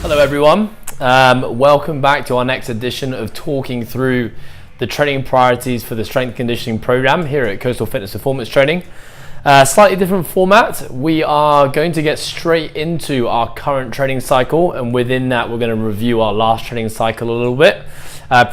Hello everyone, welcome back to our next edition of talking through the training priorities for the strength conditioning program here at Coastal Fitness Performance Training. Slightly different format. We are going to get straight into our current training cycle, and within that we're going to review our last training cycle a little bit.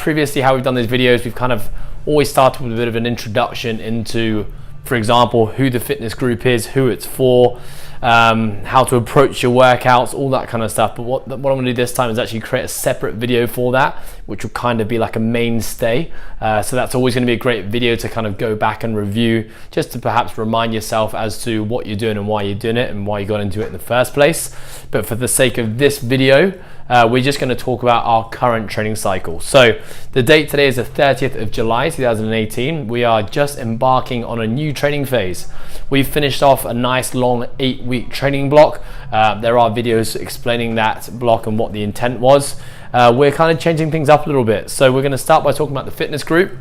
Previously, how we've done these videos, we've kind of always started with a bit of an introduction into, for example, who the fitness group is, who it's for, how to approach your workouts, all that kind of stuff. But what I'm going to do this time is actually create a separate video for that, which will kind of be like a mainstay. So that's always going to be a great video to kind of go back and review, just to perhaps remind yourself as to what you're doing and why you're doing it and why you got into it in the first place. But for the sake of this video, we're just going to talk about our current training cycle. So the date today is the 30th of July 2018. We are just embarking on a new training phase. We've finished off a nice long 8-week training block. There are videos explaining that block and what the intent was. We're kind of changing things up a little bit. So we're going to start by talking about the fitness group.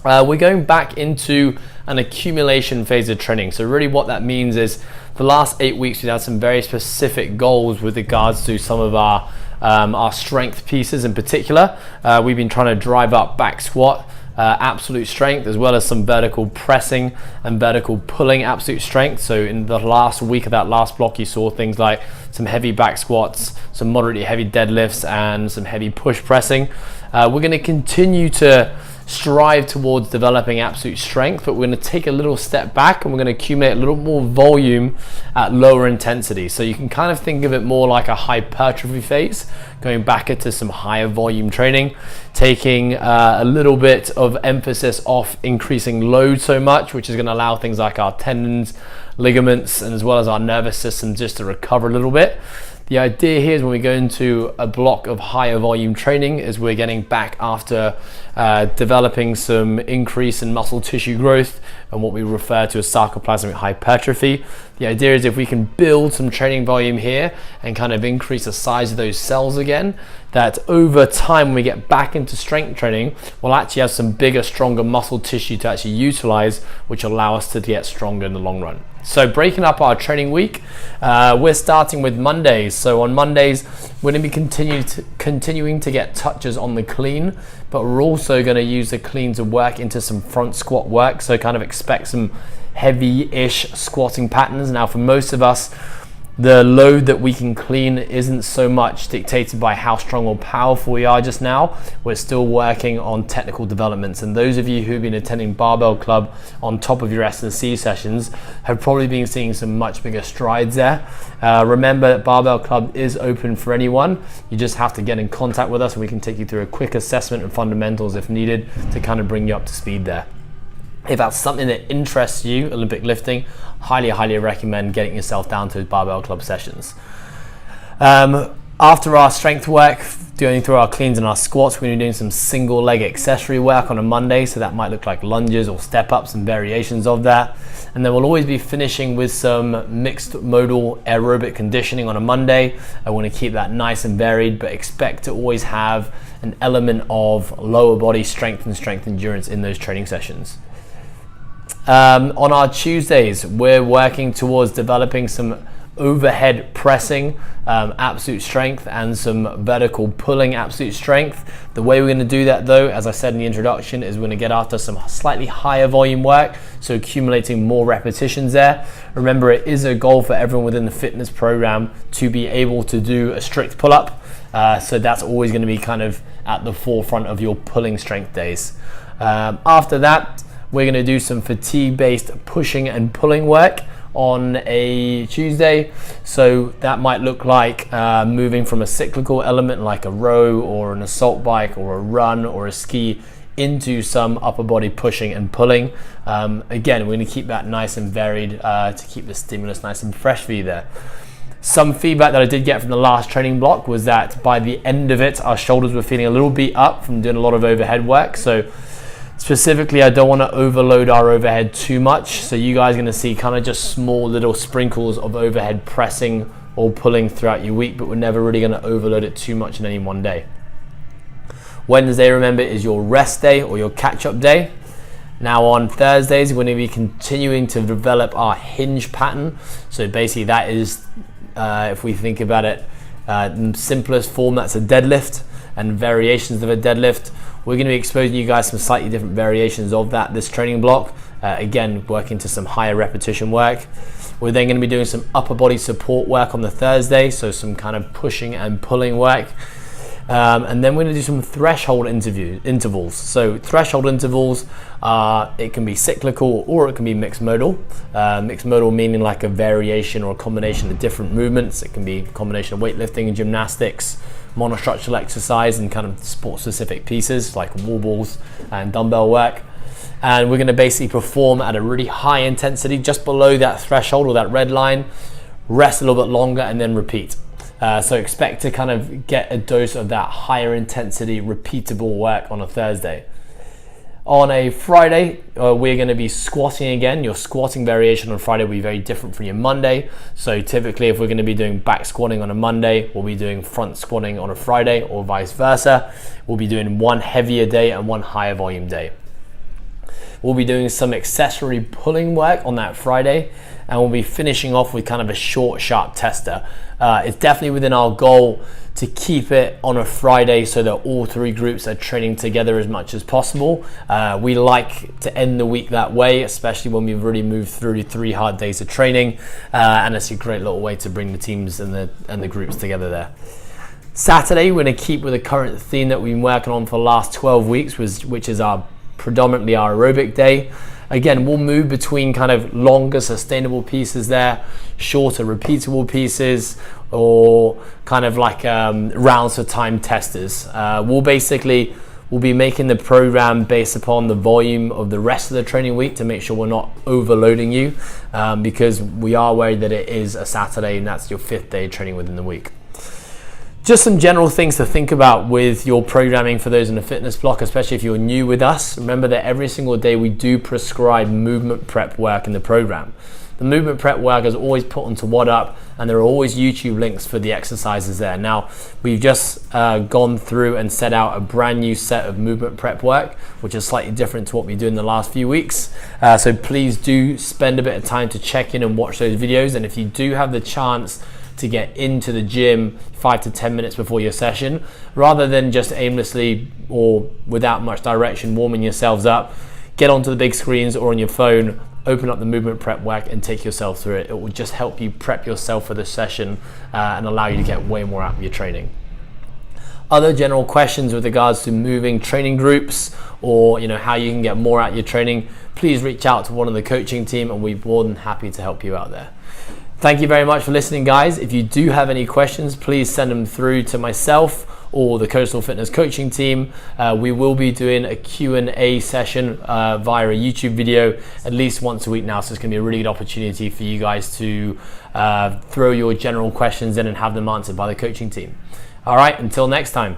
We're going back into an accumulation phase of training. So really what that means is the last 8 weeks we've had some very specific goals with regards to some of our strength pieces in particular. We've been trying to drive up back squat, absolute strength, as well as some vertical pressing and vertical pulling absolute strength. So in the last week of that last block, you saw things like some heavy back squats, some moderately heavy deadlifts, and some heavy push pressing. We're going to continue to strive towards developing absolute strength, but we're going to take a little step back and we're going to accumulate a little more volume at lower intensity. So you can kind of think of it more like a hypertrophy phase, going back into some higher volume training, taking a little bit of emphasis off increasing load so much, which is going to allow things like our tendons, ligaments, and as well as our nervous system just to recover a little bit. The idea here is when we go into a block of higher volume training is we're getting back after developing some increase in muscle tissue growth and what we refer to as sarcoplasmic hypertrophy. The idea is if we can build some training volume here and kind of increase the size of those cells again, that over time when we get back into strength training, we'll actually have some bigger, stronger muscle tissue to actually utilize, which will allow us to get stronger in the long run. So breaking up our training week, we're starting with Mondays. So on Mondays, we're going to be continuing to get touches on the clean, but we're also going to use the clean to work into some front squat work. So kind of expect some heavy-ish squatting patterns. Now for most of us, the load that we can clean isn't so much dictated by how strong or powerful we are just now. We're still working on technical developments, and those of you who've been attending Barbell Club on top of your S&C sessions have probably been seeing some much bigger strides there. Remember that Barbell Club is open for anyone. You just have to get in contact with us and we can take you through a quick assessment and fundamentals if needed to kind of bring you up to speed there. If that's something that interests you, Olympic lifting, highly recommend getting yourself down to Barbell Club sessions. After our strength work, going through our cleans and our squats, we're going to be doing some single leg accessory work on a Monday. So that might look like lunges or step ups and variations of that. And then we'll always be finishing with some mixed modal aerobic conditioning on a Monday. I want to keep that nice and varied, but expect to always have an element of lower body strength and strength endurance in those training sessions. On our Tuesdays, we're working towards developing some overhead pressing absolute strength and some vertical pulling absolute strength. The way we're going to do that though, as I said in the introduction, is we're going to get after some slightly higher volume work, so accumulating more repetitions there. Remember, it is a goal for everyone within the fitness program to be able to do a strict pull-up, so that's always going to be kind of at the forefront of your pulling strength days. After that, we're going to do some fatigue-based pushing and pulling work on a Tuesday. So that might look like moving from a cyclical element like a row or an assault bike or a run or a ski into some upper body pushing and pulling. Again, we're going to keep that nice and varied to keep the stimulus nice and fresh for you there. Some feedback that I did get from the last training block was that by the end of it, our shoulders were feeling a little beat up from doing a lot of overhead work. So specifically, I don't want to overload our overhead too much. So you guys are going to see kind of just small little sprinkles of overhead pressing or pulling throughout your week, but we're never really going to overload it too much in any one day. Wednesday, remember, is your rest day or your catch-up day. Now on Thursdays, we're going to be continuing to develop our hinge pattern. So basically that is, if we think about it, simplest form, that's a deadlift, and variations of a deadlift. We're going to be exposing you guys some slightly different variations of this training block. Again, working to some higher repetition work. We're then going to be doing some upper body support work on the Thursday, so some kind of pushing and pulling work. And then we're going to do some threshold intervals. So threshold intervals, it can be cyclical or it can be mixed modal. Mixed modal meaning like a variation or a combination of different movements. It can be a combination of weightlifting and gymnastics, monostructural exercise, and kind of sport-specific pieces like wall balls and dumbbell work. And we're going to basically perform at a really high intensity, just below that threshold or that red line, rest a little bit longer, and then repeat. So expect to kind of get a dose of that higher intensity, repeatable work on a Thursday. On a Friday, we're going to be squatting again. Your squatting variation on Friday will be very different from your Monday. So typically, if we're going to be doing back squatting on a Monday, we'll be doing front squatting on a Friday, or vice versa. We'll be doing one heavier day and one higher volume day. We'll be doing some accessory pulling work on that Friday, and we'll be finishing off with kind of a short, sharp tester. It's definitely within our goal to keep it on a Friday so that all three groups are training together as much as possible. We like to end the week that way, especially when we've already moved through 3 hard days of training, and it's a great little way to bring the teams and the groups together there. Saturday, we're going to keep with the current theme that we've been working on for the last 12 weeks, which is predominantly our aerobic day. Again, we'll move between kind of longer sustainable pieces there, shorter repeatable pieces, or kind of like rounds for time testers. We'll be making the program based upon the volume of the rest of the training week to make sure we're not overloading you, because we are worried that it is a Saturday and that's your 5th day of training within the week. Just some general things to think about with your programming for those in the fitness block, especially if you're new with us. Remember that every single day we do prescribe movement prep work in the program. The movement prep work is always put onto WhatsApp, and there are always YouTube links for the exercises there. Now, we've just gone through and set out a brand new set of movement prep work, which is slightly different to what we do in the last few weeks. So please do spend a bit of time to check in and watch those videos. And if you do have the chance to get into the gym 5 to 10 minutes before your session, rather than just aimlessly or without much direction warming yourselves up, get onto the big screens or on your phone, open up the movement prep work and take yourself through it. It will just help you prep yourself for the session and allow you to get way more out of your training. Other general questions with regards to moving training groups, or how you can get more out of your training, please reach out to one of the coaching team and we're more than happy to help you out there. Thank you very much for listening, guys. If you do have any questions, please send them through to myself or the Coastal Fitness coaching team. We will be doing a Q&A session via a YouTube video at least once a week now, so it's going to be a really good opportunity for you guys to throw your general questions in and have them answered by the coaching team. All right, until next time.